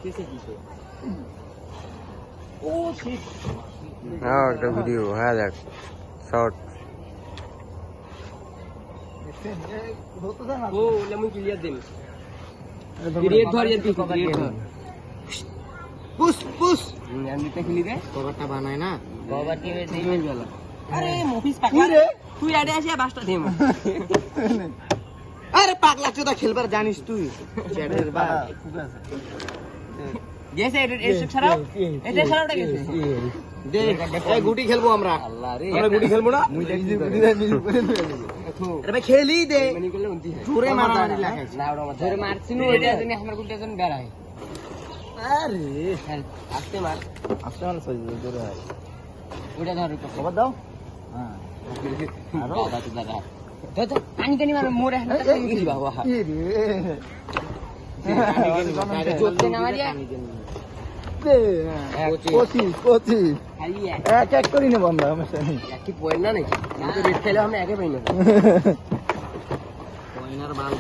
দেখতেছে কিসে ও শিট হ্যাঁ একটা ভিডিও হ্যাঁ দেখ শর্ট ও লেমন ক্লিয়ার দেন ক্রিয়েট ধর ইয়ার কি ক্রিয়েট ধর পুশ পুশ এমনিতে খেলি দে কভারটা বানায় না কভার কি দিবেন গেল আরে মফিস পাগলা রে তুই আড়ে আসিয়া বাসটা দেম আরে পাগলা চোদা খেলবার জানিস তুই চ্যাটের বা ঠিক আছে গেছে এটা ছাড়াও এটা ছাড়াওটা গেছে দে এই গুটি খেলবো আমরা আল্লাহ রে আমরা গুটি খেলবো না মুই দেখি গুটি দে নিজ করে আরে ভাই খেলি দে মানে করলে উন্তি জোরে মারামারি লাগাইছে না ওরা জোরে মারছিনু এটা জানি আমার গুটিটা জানি বেড়ায় আরে আস্তে মার সই জোরে হয় ওটা ধর খবর দাও হ্যাঁ আরো বাবা তো দাদা তো পানি কানি মার মোরে হাতে কি বাবা কি রে জোতে না মারিয়া কোচি এক করি নেব আমরা কি পয়েন্ট না নাকি আমি তো রেড খেলে আমরা একে পাই না পয়েন্টার বাল